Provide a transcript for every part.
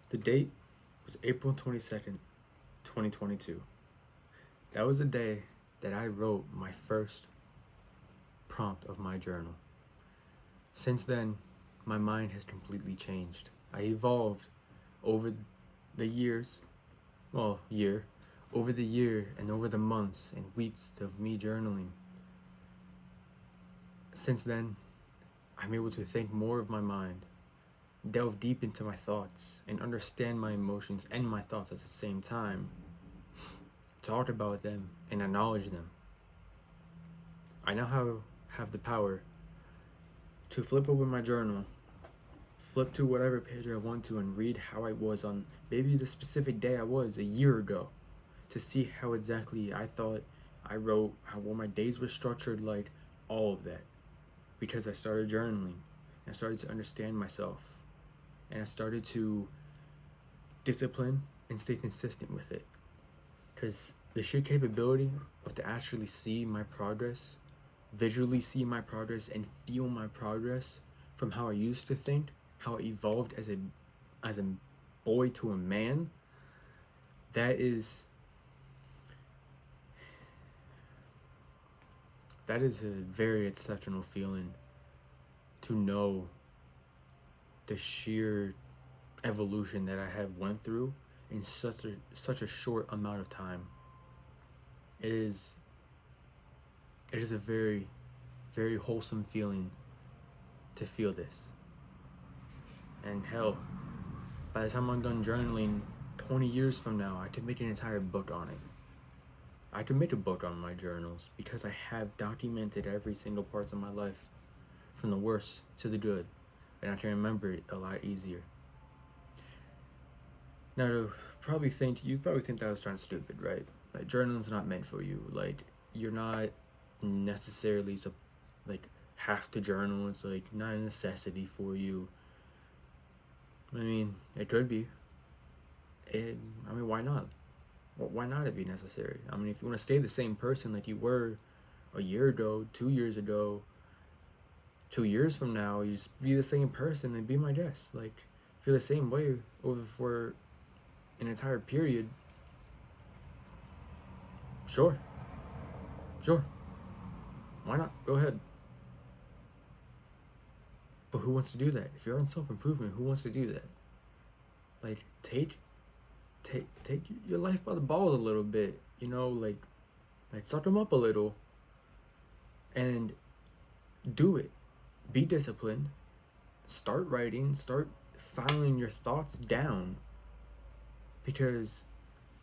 The date was April 22nd, 2022. That was the day that I wrote my first prompt of my journal. Since then, my mind has completely changed. I evolved over the years, well, year, over the year and over the months and weeks of me journaling. Since then, I'm able to think more of my mind, delve deep into my thoughts, and understand my emotions and my thoughts at the same time, talk about them and acknowledge them. I now have the power to flip open my journal, flip to whatever page I want to, and read how I was on maybe the specific day I was a year ago, to see how exactly I thought I wrote, how well my days were structured, like all of that. Because I started journaling, I started to understand myself, and I started to discipline and stay consistent with it. Because the sheer capability of to actually see my progress, visually see my progress, and feel my progress from how I used to think, how I evolved as a boy to a man, that is a very exceptional feeling, to know the sheer evolution that I have went through in such a short amount of time. It is a very, very wholesome feeling to feel this. And hell, by the time I'm done journaling 20 years from now, I could make an entire book on it. I could make a book on my journals because I have documented every single parts of my life, from the worst to the good, and I can remember it a lot easier. Now, you probably think that was kind of stupid, right? Like, journaling's not meant for you. Like, you're not necessarily have to journal. It's like not a necessity for you. I mean, it could be. Why not? Why not it be necessary? I mean, if you want to stay the same person like you were a year ago, 2 years ago, 2 years from now, you just be the same person and be my guest. Like, feel the same way over for an entire period. Sure. Why not? Go ahead. But who wants to do that? If you're on self-improvement, who wants to do that? Like, take your life by the balls a little bit, like suck them up a little and do it. Be disciplined. Start writing, start filing your thoughts down, because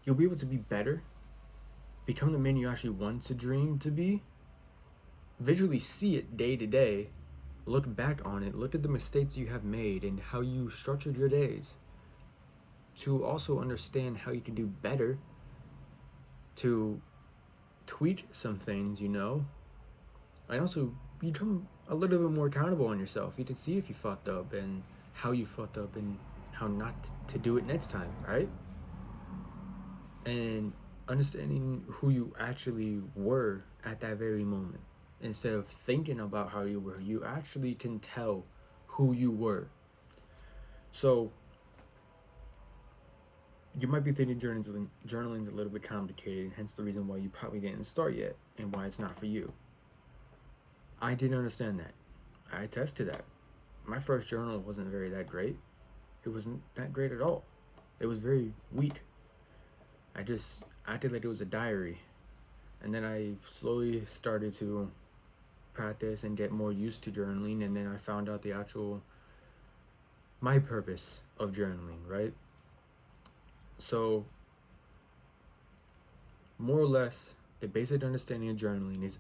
you'll be able to be better, become the man you actually want to dream to be, visually see it day to day, look back on it, look at the mistakes you have made and how you structured your days, to also understand how you can do better, to tweak some things, and also become a little bit more accountable on yourself. You can see if you fucked up and how you fucked up and how not to do it next time, right? And understanding who you actually were at that very moment. Instead of thinking about how you were, you actually can tell who you were. So you might be thinking journaling's a little bit complicated, hence the reason why you probably didn't start yet and why it's not for you. I didn't understand that. I attest to that. My first journal wasn't that great. It wasn't that great at all. It was very weak. I just acted like it was a diary. And then I slowly started to practice and get more used to journaling, and then I found out my purpose of journaling, right? So, more or less, the basic understanding of journaling is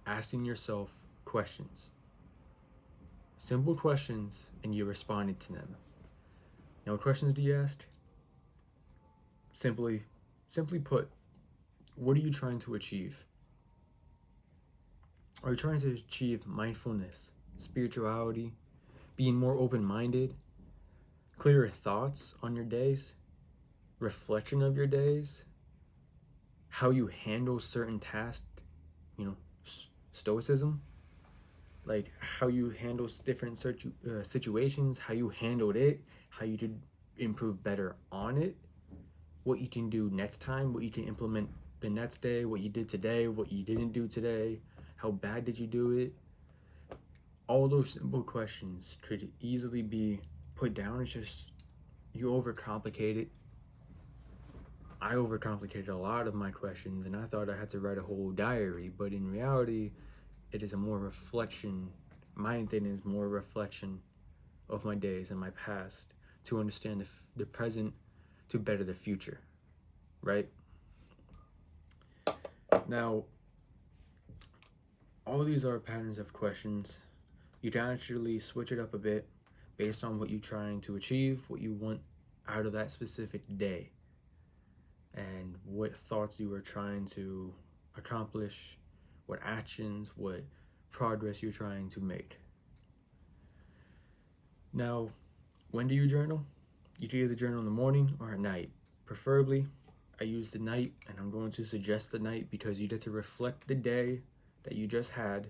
asking yourself questions. Simple questions, and you responded to them. Now, what questions do you ask? Simply put, what are you trying to achieve? Are you trying to achieve mindfulness, spirituality, being more open-minded, clearer thoughts on your days, reflection of your days, how you handle certain tasks, stoicism, like how you handle different situations, how you handled it, how you did improve better on it, what you can do next time, what you can implement the next day, what you did today, what you didn't do today, how bad did you do it. All those simple questions could easily be put down. It's just you overcomplicate it. I overcomplicated a lot of my questions, and I thought I had to write a whole diary, but in reality, it is a more reflection. My thing is more reflection of my days and my past to understand the present to better the future, right? Now, all these are patterns of questions. You can actually switch it up a bit based on what you're trying to achieve, what you want out of that specific day, and what thoughts you are trying to accomplish, what actions, what progress you're trying to make. Now, when do you journal? You can either journal in the morning or at night. Preferably, I use the night, and I'm going to suggest the night because you get to reflect the day that you just had,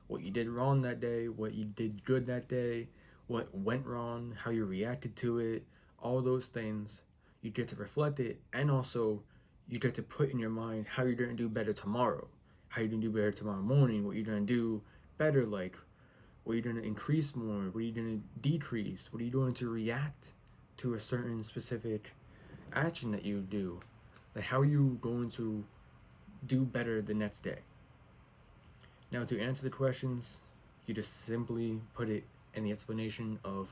what you did wrong that day, what you did good that day, what went wrong, how you reacted to it, all those things. You get to reflect it, and also you get to put in your mind how you're going to do better tomorrow, how you're going to do better tomorrow morning, what you're going to do better, like what you're going to increase more, what you're going to decrease, what are you doing to react to a certain specific action that you do, like how are you going to do better the next day. Now, to answer the questions, you just simply put it in the explanation of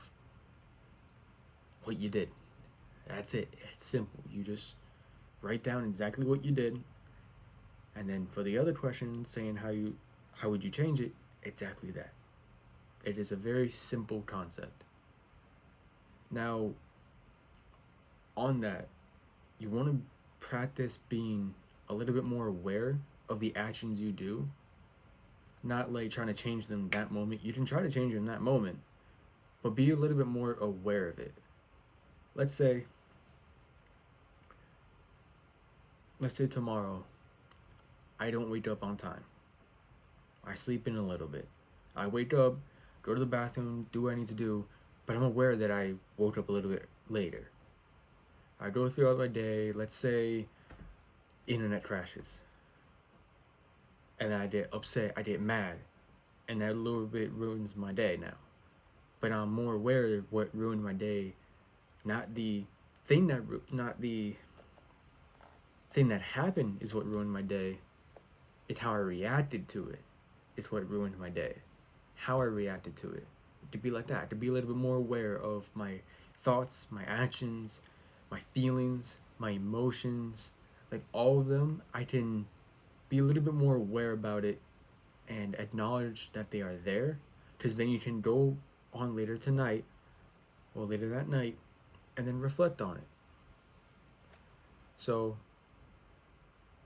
what you did. That's it. It's simple. You just write down exactly what you did, and then for the other question saying how would you change it, exactly that. It is a very simple concept. Now, on that, you want to practice being a little bit more aware of the actions you do, not like trying to change them that moment. You can try to change them that moment, but be a little bit more aware of it. Let's say tomorrow I don't wake up on time. I sleep in a little bit. I wake up, go to the bathroom, do what I need to do, but I'm aware that I woke up a little bit later. I go throughout my day, let's say internet crashes, and then I get upset, I get mad, and that a little bit ruins my day now. But I'm more aware of what ruined my day, not the thing that happened is what ruined my day. It's how I reacted to it is what ruined my day. How I reacted to it. To be like that, to be a little bit more aware of my thoughts, my actions, my feelings, my emotions, like all of them. I can be a little bit more aware about it and acknowledge that they are there, because then you can go on later tonight or later that night and then reflect on it. So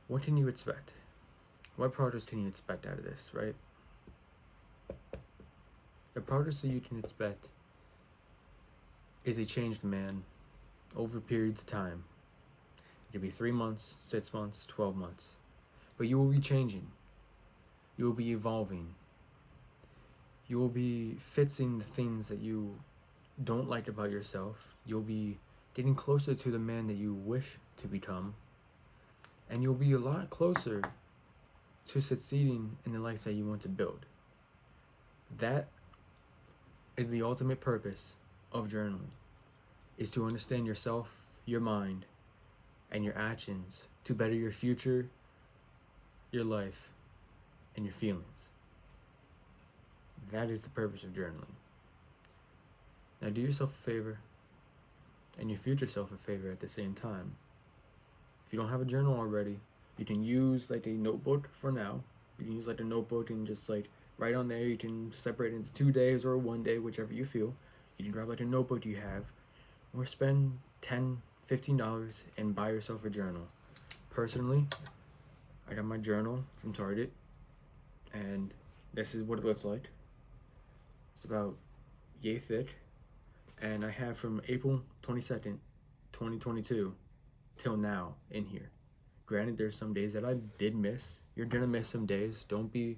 what can you expect? What progress can you expect out of this, right? The progress that you can expect is a changed man over periods of time. It could be 3 months, 6 months, 12 months. But you will be changing. You will be evolving. You will be fixing the things that you don't like about yourself. You'll be getting closer to the man that you wish to become. And you'll be a lot closer to succeeding in the life that you want to build. That is the ultimate purpose of journaling, is to understand yourself, your mind, and your actions to better your future, your life, and your feelings. That is the purpose of journaling. Now do yourself a favor and your future self a favor at the same time. If you don't have a journal already, you can use like a notebook for now. You can use like a notebook and just like write on there. You can separate it into 2 days or 1 day, whichever you feel. You can grab like a notebook you have, or spend $10, $15 and buy yourself a journal. Personally, I got my journal from Target, and this is what it looks like. It's about yay thick, and I have from April 22nd, 2022 till now in here. Granted, there's some days that I did miss. You're gonna miss some days. Don't be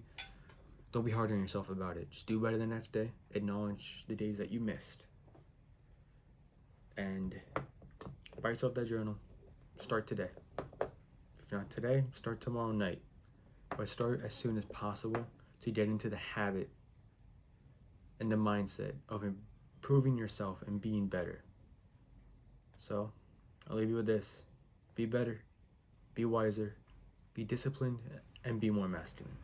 hard on yourself about it. Just do better the next day. Acknowledge the days that you missed. and write yourself that journal. Start today. If not today, start tomorrow night. But start as soon as possible to get into the habit and the mindset of improving yourself and being better. So, I'll leave you with this. Be better, be wiser, be disciplined, and be more masculine.